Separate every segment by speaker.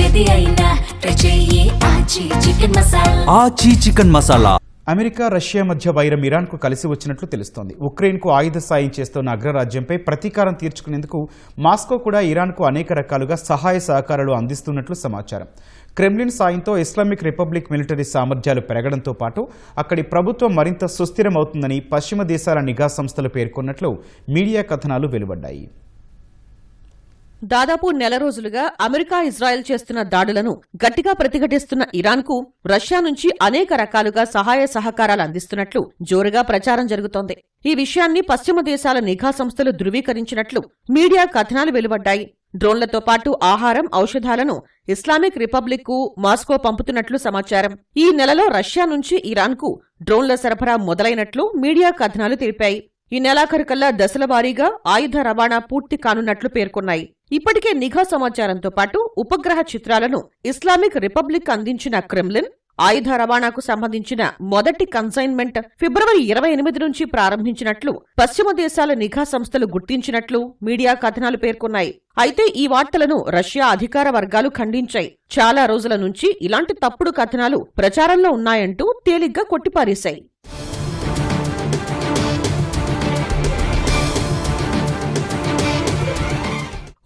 Speaker 1: ఏది అయినా ట్రై చెయ్యి ఆచి చికెన్ మసాలా.
Speaker 2: ఆచి చికెన్ మసాలా.
Speaker 3: అమెరికా రష్యా మధ్య వైరం ఇరాన్కు కలిసి వచ్చినట్లు తెలుస్తోంది. ఉక్రెయిన్కు ఆయుధ సాయం చేస్తున్న అగ్రరాజ్యంపై ప్రతీకారం తీర్చుకునేందుకు మాస్కో కూడా ఇరాన్కు అనేక రకాలుగా సహాయ సహకారాలు అందిస్తున్నట్లు సమాచారం. క్రెమ్లిన్ సాయంతో ఇస్లామిక్ రిపబ్లిక్ మిలిటరీ సామర్థ్యాలు పెరగడంతో పాటు అక్కడి ప్రభుత్వం మరింత సుస్థిరమవుతుందని పశ్చిమ దేశాల నిఘా సంస్థలు పేర్కొన్నట్లు మీడియా కథనాలు వెలువడ్డాయి.
Speaker 4: దాదాపు నెల రోజులుగా అమెరికా ఇజ్రాయెల్ చేస్తున్న దాడులను గట్టిగా ప్రతిఘటిస్తున్న ఇరాన్కు రష్యా నుంచి అనేక రకాలుగా సహాయ సహకారాలు అందిస్తున్నట్లు జోరుగా ప్రచారం జరుగుతోంది. ఈ విషయాన్ని పశ్చిమ దేశాల నిఘా సంస్థలు ధృవీకరించినట్లు మీడియా కథనాలు వెలువడ్డాయి. డ్రోన్లతో పాటు ఆహారం, ఔషధాలను ఇస్లామిక్ రిపబ్లిక్ కు మాస్కో పంపుతున్నట్లు సమాచారం. ఈ నెలలో రష్యా నుంచి ఇరాన్కు డ్రోన్ల సరఫరా మొదలైనట్లు మీడియా కథనాలు తెలిపాయి. ఈ నెలాఖరుకల్లా దశల వారీగా ఆయుధ రవాణా పూర్తి కానున్నట్లు పేర్కొన్నాయి. ఇప్పటికే నిఘా సమాచారంతో పాటు ఉపగ్రహ చిత్రాలను ఇస్లామిక్ రిపబ్లిక్ అందించిన క్రెమ్లిన్ ఆయుధ రవాణాకు సంబంధించిన మొదటి కన్సైన్మెంట్ ఫిబ్రవరి 28 నుంచి ప్రారంభించినట్లు పశ్చిమ దేశాల నిఘా సంస్థలు గుర్తించినట్లు మీడియా కథనాలు పేర్కొన్నాయి. అయితే ఈ వార్తలను రష్యా అధికార వర్గాలు ఖండించాయి. చాలా రోజుల నుంచి ఇలాంటి తప్పుడు కథనాలు ప్రచారంలో ఉన్నాయంటూ తేలిగ్గా కొట్టిపారేశాయి.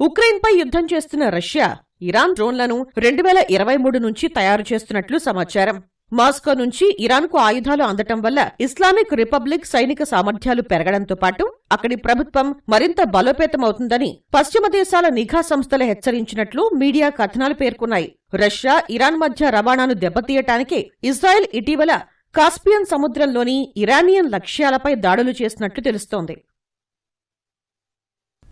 Speaker 4: ఉక్రెయిన్పై యుద్ధం చేస్తున్న రష్యా ఇరాన్ డ్రోన్లను 2023 నుంచి తయారు చేస్తున్నట్లు సమాచారం. మాస్కో నుంచి ఇరాన్కు ఆయుధాలు అందటం వల్ల ఇస్లామిక్ రిపబ్లిక్ సైనిక సామర్థ్యాలు పెరగడంతో పాటు అక్కడి ప్రభుత్వం మరింత బలోపేతమవుతుందని పశ్చిమ దేశాల నిఘా సంస్థలు హెచ్చరించినట్లు మీడియా కథనాలు పేర్కొన్నాయి. రష్యా, ఇరాన్ మధ్య రవాణాను దెబ్బతీయటానికే ఇజ్రాయెల్ ఇటీవల కాస్పియన్ సముద్రంలోని ఇరానియన్ లక్ష్యాలపై దాడులు చేసినట్లు తెలుస్తోంది.